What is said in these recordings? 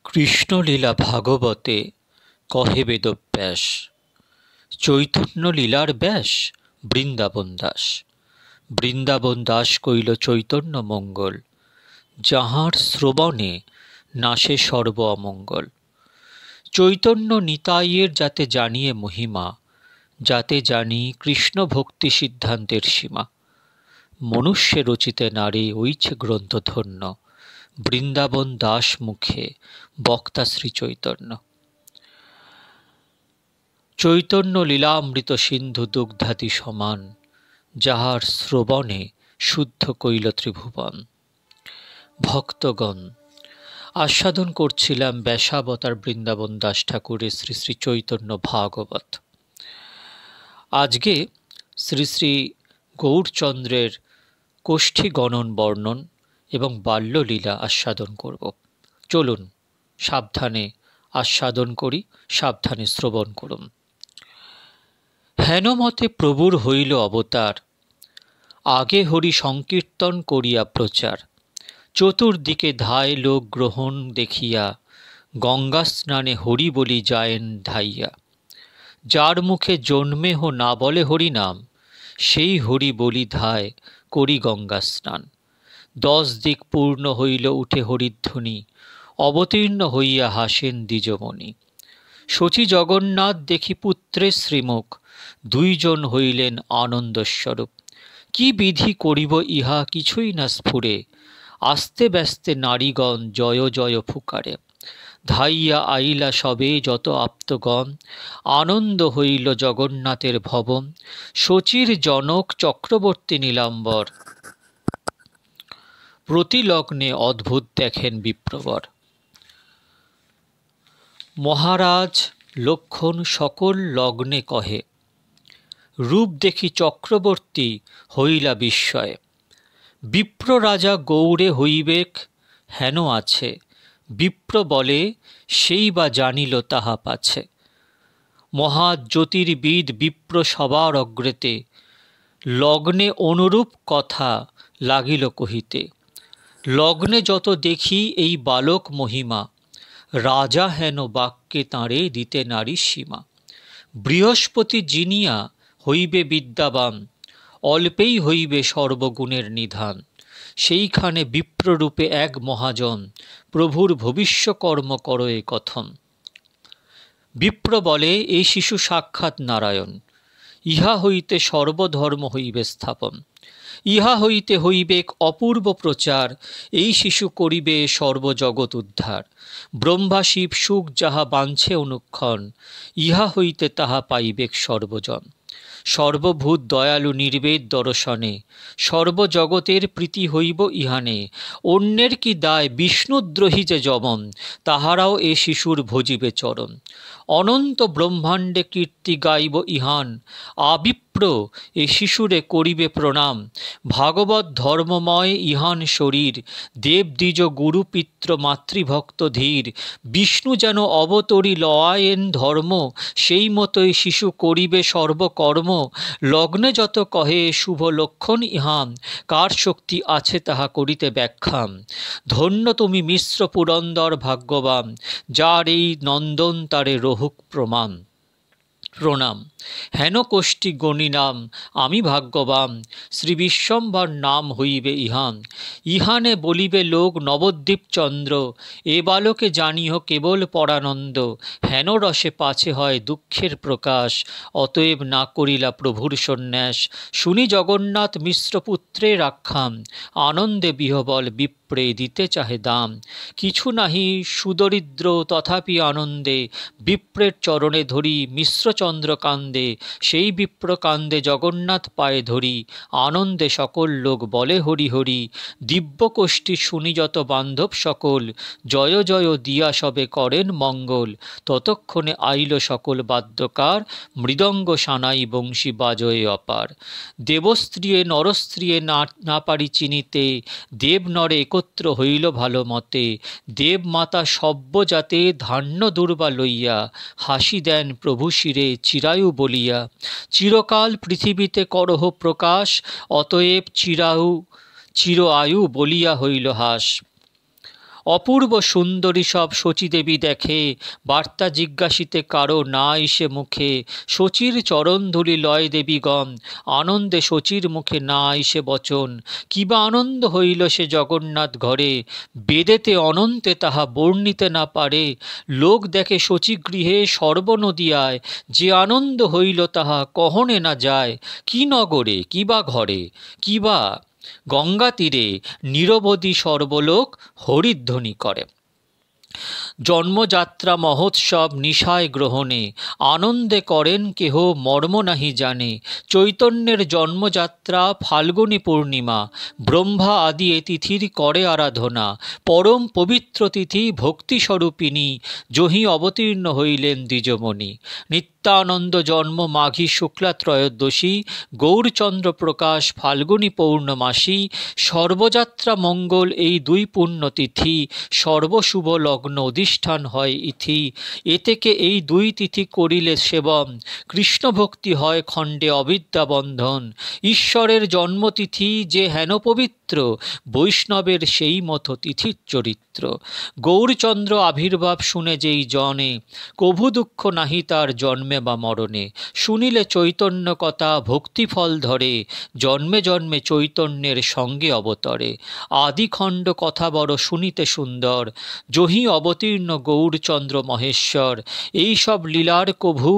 কৃষ্ণলীলা ভাগবতে কহে বেদব্যাস, চৈতন্য লীলার ব্যাস বৃন্দাবন দাস। বৃন্দাবন দাস কইল চৈতন্য মঙ্গল, যাহার শ্রবণে নাশে সর্ব অমঙ্গল। চৈতন্য নিতাইয়ের যাতে জানিয়ে মহিমা, যাতে জানি কৃষ্ণ ভক্তি সিদ্ধান্তের সীমা। মনুষ্যে রচিতে নারী ওইছে গ্রন্থ ধন্য, বৃন্দাবন দাস মুখে বক্তা শ্রী চৈতন্য। চৈতন্য লীলামৃত সিন্ধু দুগ্ধাদি সমান, যাহার শ্রবণে শুদ্ধ কইল ত্রিভুবন। ভক্তগণ, আস্বাদন করছিলাম ব্যাসাবতার বৃন্দাবন দাস ঠাকুরের শ্রী শ্রী চৈতন্য ভাগবত। আজকে শ্রী শ্রী গৌরচন্দ্রের কোষ্ঠী গণন বর্ণন এবং বাল্যলীলা আস্বাদন করব। চলুন সাবধানে আস্বাদন করি, সাবধানে শ্রবণ করুন। হেন মতে প্রভুর হইল অবতার, আগে হরি সংকীর্তন করিয়া প্রচার। চতুর্দিকে ধায় লোক গ্রহণ দেখিয়া, গঙ্গা স্নানে হরি বলি যায়েন ধাইয়া। যার মুখে জন্মেহ না বলে হরি নাম, সেই হরি বলি ধায় করি গঙ্গা স্নান। 10 দিক পূর্ণ হইল উঠে হরিধ্বনি, অবতীর্ণ হইয়া হাসেন দ্বিজমণি। শচী জগন্নাথ দেখি পুত্রের শ্রীমুখ, 2 জন হইলেন আনন্দস্বরূপ। কি বিধি করিব ইহা কিছুই না স্ফুরে, আস্তে ব্যস্তে নারীগণ জয় জয় ফুকারে। ধাইয়া আইলা সবে যত আপ্তগণ, আনন্দ হইল জগন্নাথের ভবন। শচীর জনক চক্রবর্তী নীলাম্বর, প্রতিলগ্নে অদ্ভুত দেখেন বিপ্রবর। মহারাজ লক্ষণ সকল লগ্নে কহে, রূপ দেখি চক্রবর্তী হইলা বিস্ময়ে। বিপ্র রাজা গৌড়ে হইবেক হেন আছে, বিপ্র বলে সেই বা জানিল তাহা পাছে। মহাজ্যোতির্বিদ বিপ্র সবার অগ্রেতে, লগ্নে অনুরূপ কথা লাগিল কহিতে। লগ্নে যত দেখি এই বালক মহিমা, রাজা হেন বাক্যে তাঁরে দিতে নারী সীমা। বৃহস্পতি জিনিয়া হইবে বিদ্যাবান, অল্পেই হইবে সর্বগুণের নিধান। সেইখানে বিপ্ররূপে এক মহাজন, প্রভুর ভবিষ্যকর্ম করয়ে কথন। বিপ্র বলে এই শিশু সাক্ষাৎ নারায়ণ, ইহা হইতে সর্বধর্ম হইবে স্থাপন। ইহা হইতে হইবেক অপূর্ব প্রচার, এই শিশু করিবে সর্বজগৎ উদ্ধার। ব্রহ্মা শিব সুখ যাহা বাঞ্ছে অনুক্ষণ, ইহা হইতে তাহা পাইবেক সর্বজন। সর্বভূত দয়ালু নির্বেদ দর্শনে, সর্বজগতের প্রীতি হইব ইহানে। অন্যের কি দায় বিষ্ণুদ্রোহী যে যমন, তাহারাও এ শিশুর ভজিবে চরণ। অনন্ত ব্রহ্মাণ্ডে কীর্তি গাইব ইহান, আবিপ্র এ শিশুরে করিবে প্রণাম। ভাগবত ধর্মময় ইহান শরীর, দেব দ্বিজ গুরু পিতৃ মাতৃভক্ত ধীর। বিষ্ণু যেন অবতরী লয়েন ধর্ম, সেই মতোই শিশু করিবে সর্বকর্ম। লগ্নে যত কহে শুভ লক্ষণ ইহাম, কার শক্তি আছে তাহা করিতে ব্যাখ্যাম। ধন্য তুমি মিশ্র পুরন্দর ভাগ্যবান, যার এই নন্দন তারে রহুক প্রমাণ। প্রণাম হেন কোষ্ঠী গণি নাম আমি ভাগ্যবান, শ্রী বিশ্বম্ভর নাম হইবে ইহান। ইহানে বলিবে লোক নবদ্বীপ চন্দ্র, এ বালকে জানিহ কেবল পরানন্দ। হেন রসে পাছে হয় দুঃখের প্রকাশ, অতএব না করিলা প্রভুর সন্ন্যাস। শুনি জগন্নাথ মিশ্র পুত্রের আখ্যান, আনন্দে বিহবল বিপ্রে দিতে চাহে দাম। কিছু নাহি সুদরিদ্র তথাপি আনন্দে, বিপ্রের চরণে ধরি মিশ্রচন্দ্র কান্দে। সেই বিপ্র কান্দে জগন্নাথ পায়ে ধরি, আনন্দে সকল লোক বলে হরি হরি। দিব্য কোষ্ঠী শুনি যত বান্ধব সকল, জয় জয় দিয়া সবে করেন মঙ্গল। ততক্ষণে আইল সকল বাদ্যকার, মৃদঙ্গ সানাই বংশী বাজয়ে অপার। দেবস্ত্রীয়ে নরস্ত্রীয়ে না পারি চিনিতে, দেব নরে একত্র হইল ভালো মতে। দেবমাতা সব্য যাতে ধান্য দুর্বা লইয়া, হাসি দেন প্রভু শিরে চিরায়ু বলিয়া। চিরকাল পৃথিবীতে করহ প্রকাশ, অতএব চির আয়ু বলিয়া হইল হাস। অপূর্ব সুন্দরী সব শচীদেবী দেখে, বার্তা জিজ্ঞাসিতে কারো না ইসে মুখে। শচীর চরণধূলি লয় দেবীগণ, আনন্দে শচীর মুখে না ইসে বচন। কিবা আনন্দ হইল সে জগন্নাথ ঘরে, বেদেতে অনন্তে তাহা বর্ণিতে না পারে। লোক দেখে শচীগৃহে সর্বনদিয়ায়, যে আনন্দ হইল তাহা কহনে না যায়। কি নগরে কিবা ঘরে কিবা গঙ্গা তীরে, নিরবধি সর্বলোক হরিধ্বনি করে। জন্মযাত্রা মহোৎসব নিশায় গ্রহণে, আনন্দে করেন কেহ মর্ম নাহি জানে। চৈতন্যের জন্মযাত্রা ফাল্গুনী পূর্ণিমা, ব্রহ্মা আদি এ তিথির করে আরাধনা। পরম পবিত্র তিথি ভক্তিস্বরূপিণী, জহি অবতীর্ণ হইলেন দ্বিজমণি। নিত্যানন্দ জন্ম মাঘী শুক্লা ত্রয়োদশী, গৌরচন্দ্র প্রকাশ ফাল্গুনী পৌর্ণমাসী। সর্বযাত্রা মঙ্গল এই দুই পুণ্যতিথি, সর্বশুভ লগ্ন অধিষ্ঠান হয় ইথি। এ থেকে এই দুই তিথি করিলে সেবন, কৃষ্ণ ভক্তি হয় খণ্ডে অবিদ্যা বন্ধন। ঈশ্বরের জন্মতিথি যে হেন পবিত্র, বৈষ্ণবের সেই মতো তিথির চরিত্র। গৌরচন্দ্র আবির্ভাব শুনে যেই জনে, কভু দুঃখ নাহি তার জন্মে বা মরণে। শুনিলে চৈতন্য কথা ভক্তিফল ধরে, জন্মে জন্মে চৈতন্যের সঙ্গে অবতরে। আদিখণ্ড কথা বড় শুনিতে সুন্দর, জহি অবতীর্ণ গৌরচন্দ্র মহেশ্বর। এই সব লীলার কভু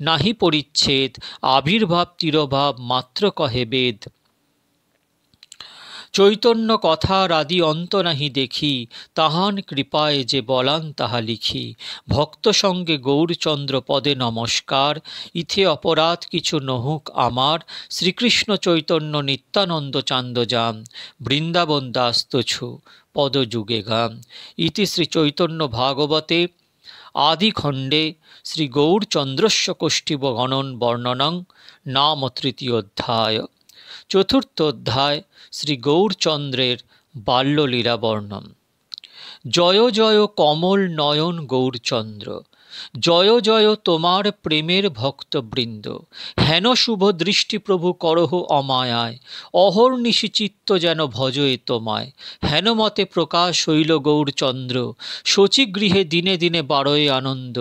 নাহি পরিচ্ছেদ, আবির্ভাব তিরোভাব মাত্র কহে বেদ। চৈতন্য কথার আদি অন্ত নাহি দেখি, তাহান কৃপায় যে বলান তাহা লিখি। ভক্ত সঙ্গে গৌরচন্দ্র পদে নমস্কার, ইথে অপরাধ কিছু নহুক আমার। শ্রীকৃষ্ণ চৈতন্য নিত্যানন্দ চান্দজাম, বৃন্দাবন দাস তুছু পদযুগে গাম। ইতি শ্রী চৈতন্য ভাগবতে আদিখণ্ডে শ্রী গৌরচন্দ্রস্য কোষ্ঠীব গণন বর্ণনং নাম তৃতীয়োধ্যায়। চতুর্থ অধ্যায় শ্রী গৌরচন্দ্রের বাল্যলীলা বর্ণন। জয় জয় কমল নয়ন গৌরচন্দ্র, জয় জয় তোমার প্রেমের ভক্তবৃন্দ। হেন শুভ দৃষ্টি প্রভু করহ অমায়ায়, অহর্নিশি চিত্ত যেন ভজয়ে তোমায়। হেন মতে প্রকাশ হইল গৌরচন্দ্র, শচীগৃহে দিনে দিনে বাড়য়ে আনন্দ।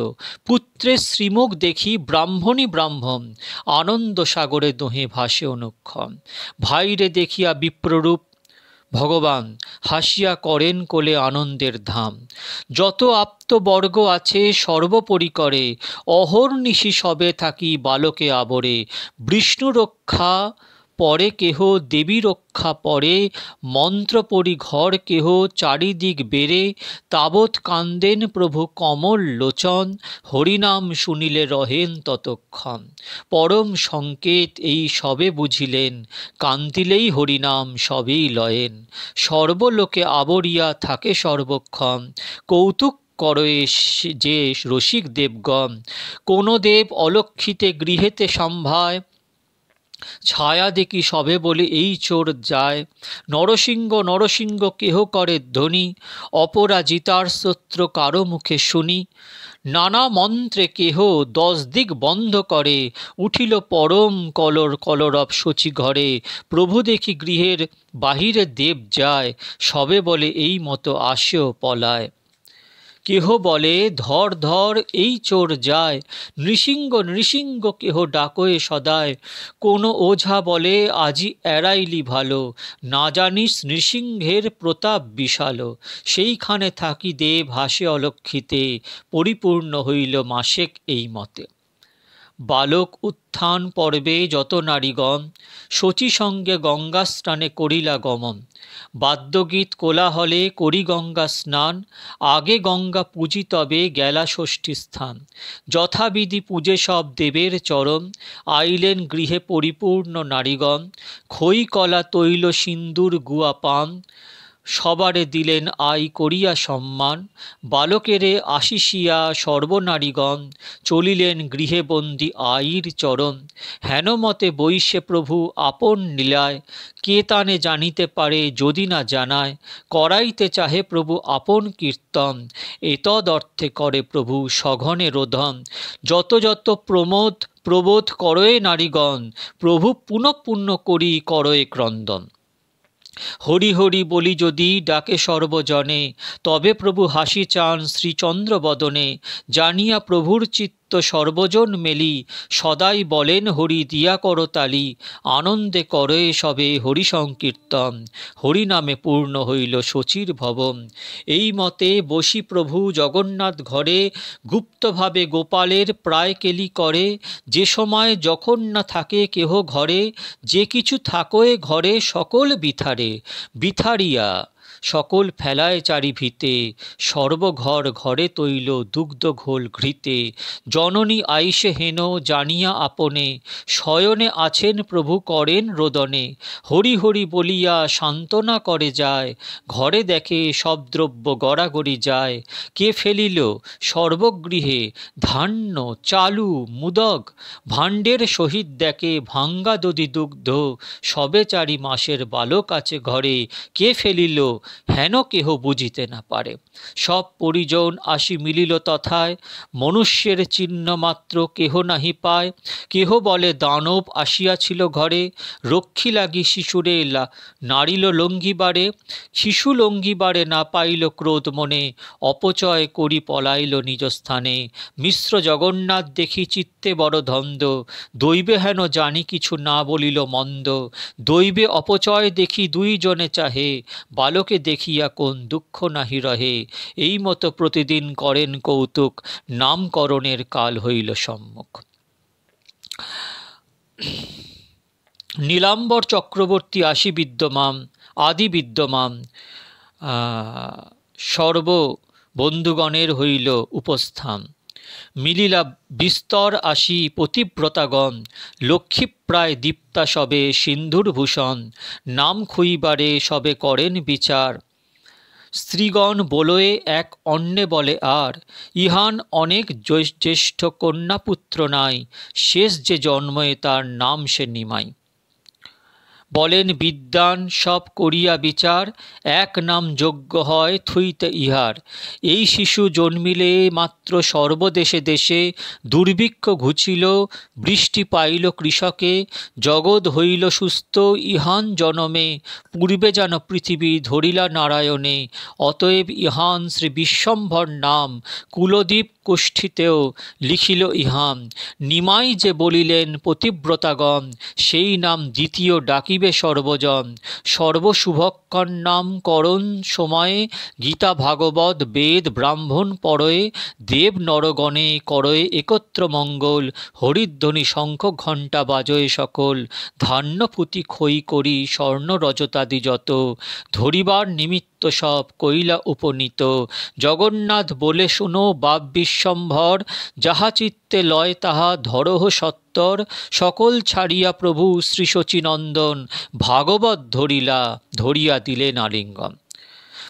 পুত্রের শ্রীমুখ দেখি ব্রাহ্মণী ব্রাহ্মণ, আনন্দ সাগরে দোহে ভাসে অনুক্ষণ। ভাইরে দেখিয়া বিপ্ররূপ ভগবান, হাসিয়া করেন কোলে আনন্দের ধাম। যত আপ্তবর্গ আছে সর্বোপরি করে, অহর্নিশি সবে থাকি বালকে আবরে। বিষ্ণু রক্ষা পরে কেহ দেবী রক্ষা পরে, মন্ত্র পরি ঘর কেহ চারিদিক বেড়ে। তাবৎ কান্দেন প্রভু কমল লোচন, হরিনাম শুনিলে রহেন ততক্ষণ। পরম সংকেত এই সবে বুঝিলেন, কান্দিলেই হরিনাম সবেই লয়েন। সর্বলোকে আবরিয়া থাকে সর্বক্ষণ, কৌতুক করয়ে যে রসিক দেবগণ। কোন দেব অলক্ষিতে গৃহেতে সম্ভায়, ছায়া দেখি সবে বলে এই চোর যায়। নরসিংহ নরসিংহ কেহ করে ধ্বনি, অপরাজিতার স্তোত্র কারো মুখে শুনি। নানা মন্ত্রে কেহ 10 দিক বন্ধ করে, উঠিল পরম কলরব শচী ঘরে। প্রভু দেখি গৃহের বাহিরে দেব যায়, সবে বলে এই মতো আসেও পলায়। কেহ বলে ধর ধর এই চোর যায়, নৃসিংহ নৃসিংহ কেহ ডাকয়ে সদায়। কোন ওঝা বলে আজি এড়াইলি ভালো, না জানিস নৃসিংহের প্রতাপ বিশাল। সেইখানে থাকি দেব হাসে অলক্ষিতে, পরিপূর্ণ হইল মাসেক এই মতে। বালক উত্থান পর্বে যত নারীগণ, শচী সঙ্গে গঙ্গা স্নানে করিলা গমন। বাদ্যগীত কোলাহলে করি গঙ্গা স্নান, আগে গঙ্গা পূজি তবে গেলা ষষ্ঠী স্থান। যথাবিধি পূজে সব দেবের চরণ, আইলেন গৃহে পরিপূর্ণ নারীগণ। খই কলা তৈল সিন্দুর গুয়া পান, সবারে দিলেন আই করিয়া সম্মান। বালকেরে আশিসিয়া সর্বনারীগণ, চলিলেন গৃহে বন্দি আইর চরণ। হেন মতে বৈশে প্রভু আপন লীলায়, কে তানে জানিতে পারে যদি না জানায়। করাইতে চাহে প্রভু আপন কীর্তন, এতদ অর্থে করে প্রভু সঘনে রোধন। যত যত প্রবোধ করয়ে নারীগণ, প্রভু পুনঃ পুণ্য করি করয়ে ক্রন্দন। হরি হরি বলি যদি ডাকে সর্বজনে, তবে প্রভু হাসি চান শ্রীচন্দ্র বদনে। জানিয়া প্রভুর চিত্ত সর্বজন মেলি, সদাই বলেন হরি দিয়া করতালি। আনন্দে করে সবে হরি সংকীর্তন, হরি নামে পূর্ণ হইল শচীর ভবন। এই মতে বসি প্রভু জগন্নাথ ঘরে, গুপ্তভাবে গোপালের প্রায় কেলি করে। যে সময় যখন না থাকে কেহ ঘরে, যে কিছু থাকোয় ঘরে সকল বিথারে। বিথারিয়া সকল ফেলায় চারি ভিতে, সর্বঘর ঘরে তৈল দুগ্ধ ঘোল ঘৃতে। জননী আইসে হেন জানিয়া আপনে, শয়নে আছেন প্রভু করেন রোদনে। হরি হরি বলিয়া সান্ত্বনা করে যায়, ঘরে দেখে সব দ্রব্য গড়াগড়ি যায়। কে ফেলিল সর্বগৃহে ধান্য চালু মুদক, ভাণ্ডের সহিত দেখে ভাঙ্গা দধি দুগ্ধ। সবে 4 মাসের বালক আছে ঘরে, কে ফেলিল হেন কেহ বুঝিতে না পারে। সব পরিজন আসি মিলিল তথায়, মনুষ্যের চিহ্ন মাত্র কেহ নাহি পায়। কেহ বলে দানব আসিয়াছিল ঘরে, রক্ষী লাগি শিশুরে নাড়িল লঙ্ঘিবারে। শিশু লঙ্ঘিবারে না পাইল ক্রোধ মনে, অপচয় করি পলাইল নিজ স্থানে। মিশ্র জগন্নাথ দেখি চিত্তে বড় ধন্দ, দৈবে হেন জানি কিছু না বলিল মন্দ। দৈবে অপচয় দেখি 2 জনে চাহে, বালকে দেখিয়া কোন দুঃখ নাহি রহে। এই মতো প্রতিদিন করেন কৌতুক, নামকরণের কাল হইল সম্মুখ। নীলাম্বর চক্রবর্তী আসি বিদ্যমান, আদি বিদ্যমান, সর্ব বন্ধুগণের হইল উপস্থান। মিলিলা বিস্তর আসি পতিব্রতাগণ, লক্ষ্মী প্রায় দীপ্তা সবে সিন্ধুর ভূষণ। নাম খুইবারে সবে করেন বিচার, স্ত্রীগণ বলয়ে এক অন্যে বলে আর। ইহান অনেক জ্যেষ্ঠ কন্যাপুত্র নাই, শেষ যে জন্মে তার নাম সে নিমাই। বলেন বিদ্বান সব করিয়া বিচার, এক নাম যোগ্য হয় থুইতে ইহার। এই শিশু জন্মিলে মাত্র সর্বদেশে দেশে, দুর্ভিক্ষ ঘুচিল বৃষ্টি পাইল কৃষকে। জগৎ হইল সুস্থ ইহান জনমে, পূর্বে যেন পৃথিবী ধরিলা নারায়ণে। অতএব ইহান শ্রী বিশ্বম্ভর নাম, কুলদীপ কোষ্ঠীতেও লিখিল ইহান। নিমাই যে বলিলেন পতিব্রতাগণ, সেই নাম দ্বিতীয় ডাকিবে সর্বজন। সর্বশুভক্ষণ নাম করণ সময়ে, গীতা ভাগবত বেদ ব্রাহ্মণ পরয়ে। দেব নরগণে করয়ে একত্র মঙ্গল, হরিধ্বনি শঙ্খ ঘণ্টা বাজয়ে সকল। ধান্য পুঁতি খই করি স্বর্ণ রজতাদি যত, ধরিবার নিমিত্ত সব কইলা উপনীত। জগন্নাথ বলে শুনো বাপ বিশ্বম্ভর, যাহা চিত্তে লয় তাহা ধরহ সত্তর। সকল ছাড়িয়া প্রভু শ্রী শচীনন্দন, ভাগবত ধরিয়া দিলেন আলিঙ্গন।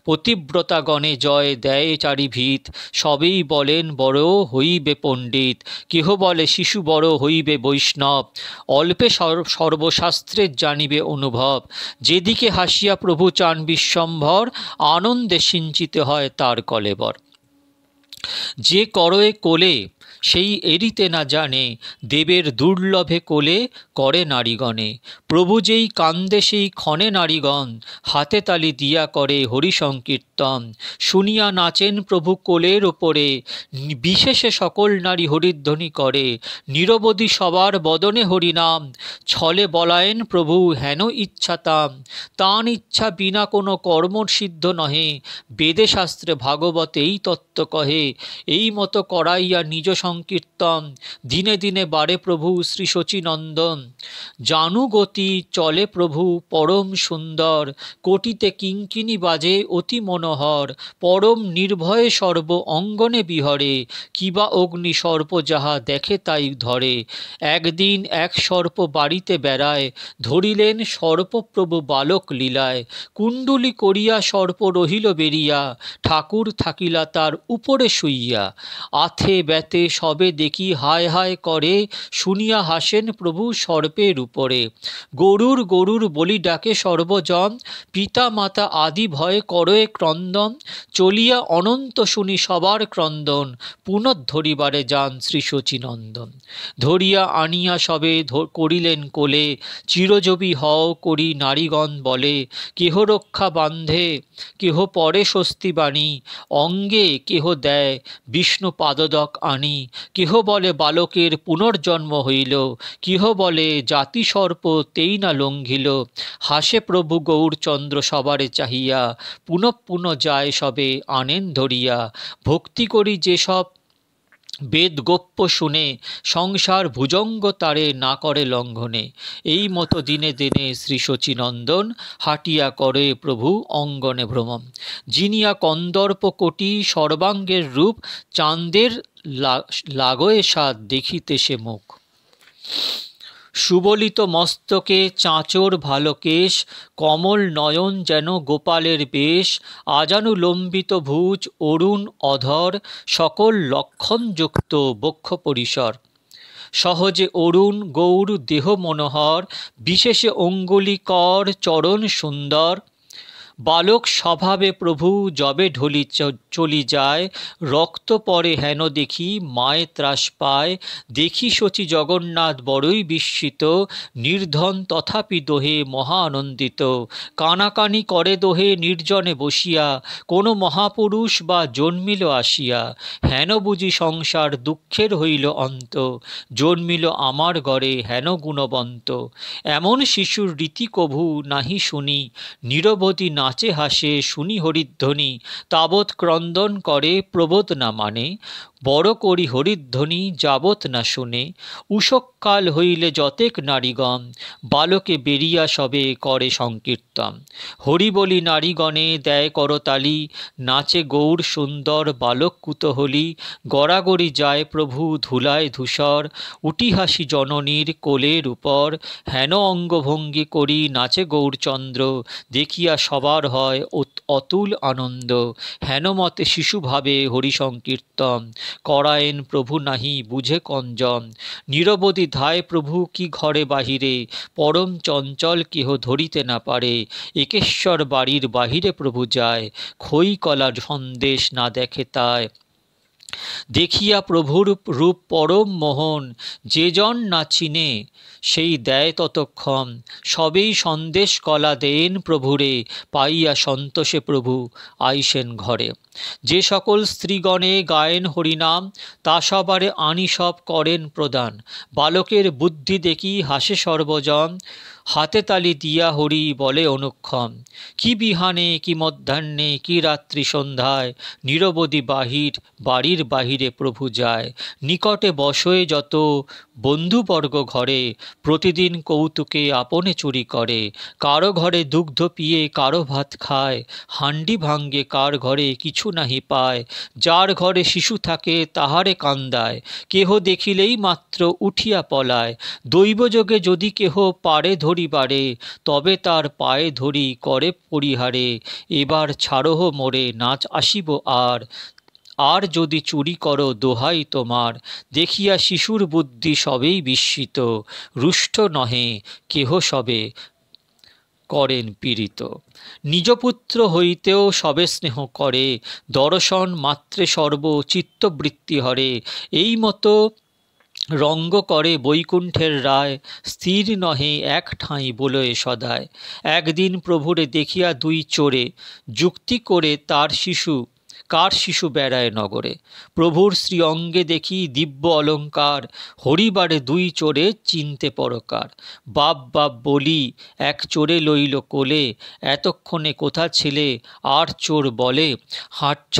পতিব্রতাগণে জয় দেয় চারিভিত, সবেই বলেন বড় হইবে পণ্ডিত। কেহ বলে শিশু বড় হইবে বৈষ্ণব, অল্পে সর্বশাস্ত্রের জানিবে অনুভব। যেদিকে হাসিয়া প্রভু চান বিশ্বম্ভর, আনন্দে সিঞ্চিত হয় তার কলেবর। যে করয়ে কোলে সেই এড়িতে না জানে, দেবের দুর্লভে কোলে করে নারীগণে। প্রভু যেই কান্দে সেই ক্ষণে নারীগণ, হাতে তালি দিয়া করে হরি সংকীর্তন। শুনিয়া নাচেন প্রভু কোলের ওপরে, বিশেষে সকল নারী হরিধ্বনি করে। নিরবধি সবার বদনে হরিনাম, ছলে বলায়েন প্রভু হেন ইচ্ছা তাম। তান ইচ্ছা বিনা কোনো কর্ম সিদ্ধ নহে, বেদে শাস্ত্রে ভাগবতে এই তত্ত্ব কহে। এই মতো করাইয়া নিজ সংকীর্তন, দিনে দিনে বাড়ে প্রভু শ্রী শচীনন্দন। জানু গতি চলে প্রভু পরম সুন্দর, কোটিতে কিঙ্কিনি বাজে অতি মনোহর। পরম নির্ভয়ে সর্ব অঙ্গনে বিহরে, কিবা অগ্নি সর্প যাহা দেখে তাই ধরে। একদিন এক সর্প বাড়িতে বেড়ায়, ধরিলেন সর্পপ্রভু বালক লীলায়। কুণ্ডুলি করিয়া সর্প রহিল বেরিয়া, ঠাকুর থাকিলা তার উপরে শুইয়া। আথে ব্যতে সবে দেখি হায় হায় করে, শুনিয়া হাসেন প্রভু সর্পের উপরে। গরুর গরুর বলি ডাকে সর্বজন, পিতা মাতা আদি ভয়ে করয়ে ক্রন্দন। চলিয়া অনন্ত শুনি সবার ক্রন্দন, পুনঃধরিবারে যান শ্রী শচীনন্দন। ধরিয়া আনিয়া সবে করিলেন কোলে, চিরজবি হও করি নারীগণ বলে। কেহ রক্ষা বান্ধে, কেহ পরে স্বস্তি বাণী, অঙ্গে কেহ দেয় বিষ্ণু পাদদক আনি। কেহ বলে বালকের পুনর্জন্ম হইল, কেহ বলে জাতি সর্প তেই না লঙ্ঘিল। হাসে প্রভু গৌরচন্দ্র সবারে চাহিয়া, পুনঃ পুনঃ যায় সবে আনেন ধরিয়া। ভক্তি করি যেসব বেদ গোপ্য শুনে, সংসার ভুজঙ্গ তারে না করে লঙ্ঘনে। এই মতো দিনে দিনে শ্রী শচীনন্দন, হাটিয়া করে প্রভু অঙ্গনে ভ্রমণ। জিনিয়া কন্দর্প কোটি সর্বাঙ্গের রূপ, চাঁদের লাগয়ে সাদ দেখিতে সে মুখ। সুবলিত মস্তকে চাঁচর ভালো কেশ, কমল নয়ন যেন গোপালের বেশ। আজানুলম্বিত ভুজ অরুণ অধর, সকল লক্ষণযুক্ত বক্ষ পরিসর। সহজে অরুণ গৌর দেহ মনোহর, বিশেষে অঙ্গুলি কর চরণ সুন্দর। বালক স্বভাবে প্রভু যবে ঢলি চলি যায়, রক্ত পরে হেন দেখি মায়ে ত্রাস পায়। দেখি শচী জগন্নাথ বড়ই বিস্মিত, নির্ধন তথাপি দোহে মহা আনন্দিত। কানাকানি করে দোহে নির্জনে বসিয়া, কোনো মহাপুরুষ বা জন্মিল আসিয়া। হেন বুঝি সংসার দুঃখের হইল অন্ত, জন্মিল আমার ঘরে হেন গুণবন্ত। এমন শিশুর রীতি কভু নাহি শুনি, নিরবধি নাচে হাসে শুনি হরিধ্বনি। তাবৎ ক্রন্দন করে প্রবোধ না মানে, বড় করি হরিধ্বনি যাবৎ না শুনে। উষকাল হইলে যতেক নারীগণ, বালকে বেরিয়া সবে করে সংকীর্তন। হরি বলি নারীগণে দেয় করতালি, নাচে গৌর সুন্দর বালক কুতহলী। গড়াগড়ি যায় প্রভু ধুলায় ধূসর, উটি হাসি জননীর কোলের উপর। হেন অঙ্গভঙ্গি করি নাচে গৌরচন্দ্র, দেখিয়া সবার হয় অতুল আনন্দ। হেন মতে শিশুভাবে হরি সংকীর্তন, করায়েন প্রভু নাহি বুঝে কঞ্জন। নিরবধি ধায় প্রভু কি ঘরে বাহিরে, পরম চঞ্চল কেহ ধরিতে না পারে। একেশ্বর বাড়ির বাহিরে প্রভু যায়, খই কলা সন্দেশ না দেখে তাই। দেখিয়া প্রভুর রূপ পরম মোহন, যে জন না চিনে সেই দেয় ততক্ষণ। সবেই সন্দেশ কলা দেন প্রভুরে, পাইয়া সন্তোষে প্রভু আইসেন ঘরে। যে সকল স্ত্রীগণে গায়েন হরিনাম, তা সবারে আনি সব করেন প্রদান। বালকের বুদ্ধি দেখি হাসে সর্বজন, হাতে তালি দিয়া হরি বলে অনুক্ষণ। কি বিহানে কি মধ্যাহ্নে কি রাত্রি সন্ধ্যায়, নিরবধি বাড়ির বাহিরে প্রভু যায়। নিকটে বসয়ে যত বন্ধুবর্গ ঘরে, প্রতিদিন কৌতুকে আপনে চুরি করে। কারো ঘরে দুগ্ধ পিয়ে কারো ভাত খায়, হান্ডি ভাঙ্গে কার ঘরে কিছু নাহি পায়। যার ঘরে শিশু থাকে তাহারে কান্দায়, কেহ দেখিলেই মাত্র উঠিয়া পলায়। দৈবযোগে যদি কেহ পারে ধরিবারে, তবে তার পায়ে ধরি করে পরিহারে। এবার ছাড়হ মোরে নাচ আসিব আর যদি চুরি করো দোহাই তোমার। দেখিয়া শিশুর বুদ্ধি সবেই বিস্মিত, রুষ্ট নহে কেহ সবে করেন পীড়িত। নিজ পুত্র হইতেও সবে স্নেহ করে, দর্শন মাত্রে সর্ব চিত্তবৃত্তি হরে। এই মতো রঙ্গ করে বৈকুণ্ঠের রায়, স্থির নহে এক ঠাঁই বলয়ে সদায়। একদিন প্রভুরে দেখিয়া দুই চোরে, যুক্তি করে কার শিশু বেড়ায় নগরে। প্রভুর শ্রী অঙ্গে দেখি দিব্য অলঙ্কার, হরিবারে দুই চোরে চিনতে পরকার। বাপ বাপ বলি এক চোরে লইল কোলে, এতক্ষণে কোথা ছিলে আর চোর বলে।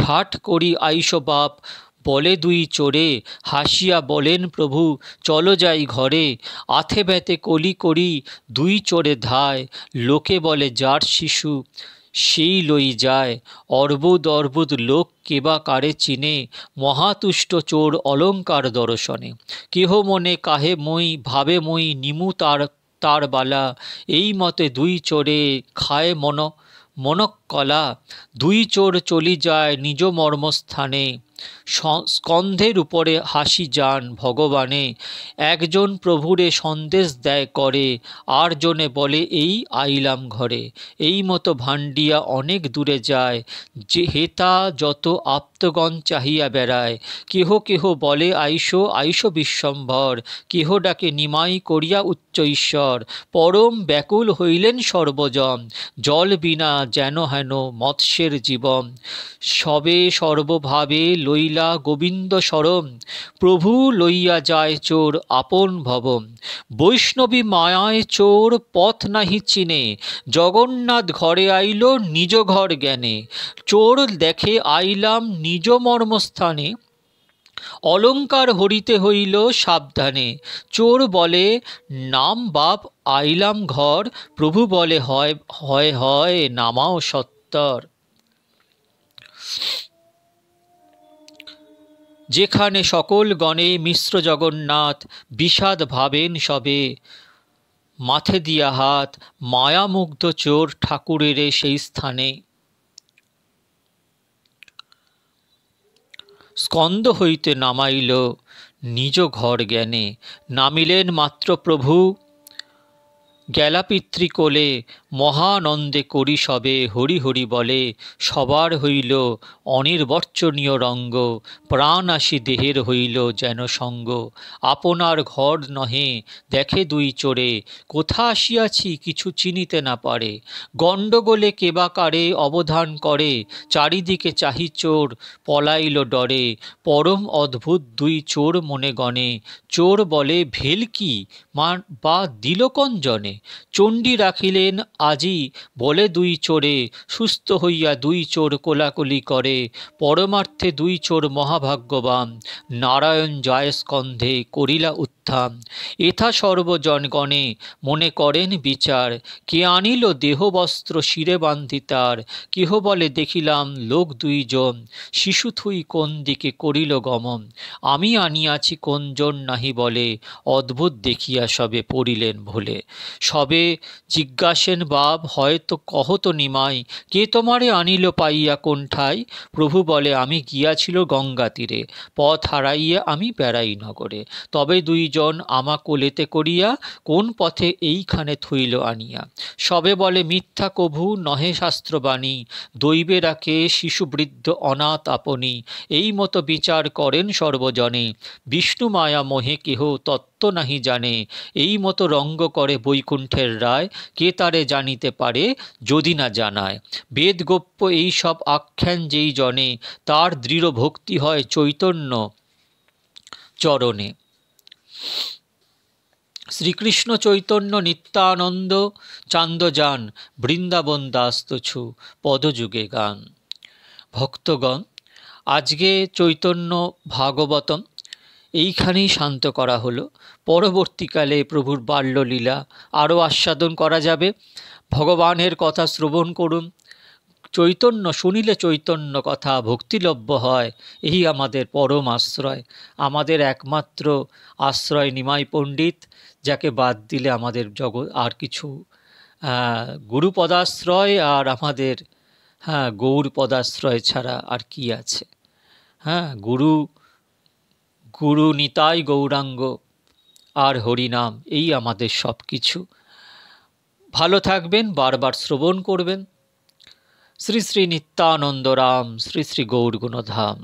হাট করি আইসো বাপ বলে দুই চোরে, হাসিয়া বলেন প্রভু চলো যাই ঘরে। আথে ব্যথে কলি করি দুই চোরে ধায়, লোকে বলে যার শিশু সেই লই যায়। অর্বুদ লোক কেবা কারে চিনে, মহাতুষ্ট চোর অলঙ্কার দর্শনে। কেহ মনে কাহে মই ভাবে মই নিমু তার বালা, এই মতে দুই চোরে খায় মনকলা। দুই চোর চলি যায় নিজ মর্মস্থানে, স্কন্ধের উপরে হাসি যান ভগবানে, একজন প্রভুরে সন্দেশ দেয় করে, আর জনে বলে এই আইলাম ঘরে। এই মতো ভান্ডিয়া অনেক দূরে যায়, যে হেতা যত আপ্তগণ চাহিয়া বেড়ায়। কেহ কেহ বলে আইসো আইসো বিশ্বম্ভর, কেহ ডাকে নিমাই করিয়া উচ্চ ঈশ্বর। পরম ব্যাকুল হইলেন সর্বজন, জল বিনা যেন হেন মৎস্যের জীবন। সবে সর্বভাবে লইলা গোবিন্দ শরম, প্রভু লইয়া যায় চোর আপন ভবন। বৈষ্ণবী মায়ায় চোর পথ নাহি চিনে, জগন্নাথ ঘরে আইল নিজ ঘর জ্ঞানে। চোর দেখে আইলাম নিজ মর্মস্থানে, অলঙ্কার হরিতে হইল সাবধানে। চোর বলে নাম বাপ আইলাম ঘর, প্রভু বলে হয় হয় হয় নামাও সত্তর। যেখানে সকল গণে মিশ্র জগন্নাথ, বিষাদ ভাবেন সবে মাথে দিয়া হাত। মায়ামুগ্ধ চোর ঠাকুরের সেই স্থানে, স্কন্ধ হইতে নামাইল নিজ ঘর জ্ঞানে। নামিলেন মাত্র প্রভু গেলা পিতৃকোলে, মহানন্দে করি সবে হরি হরি বলে। সবার হইল অনির্বচনীয় রঙ্গ, প্রাণ আসি দেহের হইল যেন সঙ্গ। আপনার ঘর নহে দেখে দুই চোরে, কোথা আসিয়াছি কিছু চিনিতে না পারে। গণ্ডগোলে কেবা কারে অবধান করে, চারিদিকে চাহি চোর পলাইল ডরে। পরম অদ্ভুত দুই চোর মনে গণে, চোর বলে ভেলকি বা দিল কোন জনে। চণ্ডী রাখিলেন আজি বলে দুই চোরে, সুস্থ হইয়া দুই চোর কোলাকুলি করে। পরমার্থে দুই চোর মহাভাগ্যবান, নারায়ণ যায় স্কন্ধে করিলা উত্থান। এথা সর্বজনগণে মনে করেন বিচার, কে আনিল দেহবস্ত্র শিরে বান্ধিতার। কেহ বলে দেখিলাম লোক দুইজন, শিশু থুই কোন দিকে করিল গমন। আমি আনিয়াছি কোনজন নাহি বলে, অদ্ভুত দেখিয়া সবে পড়িলেন ভুলে। সবে জিজ্ঞাসেন বাপ হয়তো কহত নিমাই, কে তোমারে আনিল পাইয়া কোন ঠাই। প্রভু বলে আমি গিয়াছিল গঙ্গা তীরে, পথ হারাইয়া আমি বেড়াই নগরে। তবে দুইজন আমা কোলেতে করিয়া, কোন পথে এইখানে থইল আনিয়া। সবে বলে মিথ্যা কভু নহে শাস্ত্রবাণী, দৈবে রাখে শিশু বৃদ্ধ অনাথ আপনি। এই মতো বিচার করেন সর্বজনে, বিষ্ণু মায়া মোহে কেহ তত্ত্ব নাহি জানে। এই মতো রঙ্গ করে বৈকুণ্ঠের রায়, কে তারে জানিতে পারে যদি না জানায়। বেদ গোপ্য এই সব আখ্যান যেই জনে, তার দৃঢ় ভক্তি হয় চৈতন্য চরণে। শ্রীকৃষ্ণ চৈতন্য নিত্যানন্দ চান্দযান, বৃন্দাবন দাস তুছু পদযুগে গান। ভক্তগণ, আজকে চৈতন্য ভাগবতম এইখানেই শান্ত করা হলো। পরবর্তীকালে প্রভুর বাল্যলীলা আরও আস্বাদন করা যাবে। ভগবানের কথা শ্রবণ করুন। চৈতন্য শুনিলে চৈতন্য কথা ভক্তিলভ্য হয়, এই আমাদের পরম আশ্রয়। আমাদের একমাত্র আশ্রয় নিমাই পণ্ডিত, যাকে বাদ দিলে আমাদের জগৎ আর কিছু গুরুপদাশ্রয় আর আমাদের গৌর পদাশ্রয় ছাড়া আর কি আছে। গুরু নিতাই গৌরাঙ্গ আর হরিনাম, এই আমাদের সব কিছু। ভালো থাকবেন, বারবার শ্রবণ করবেন। শ্রী শ্রী নিত্যানন্দ রাম, শ্রী শ্রী গৌর গুণধাম।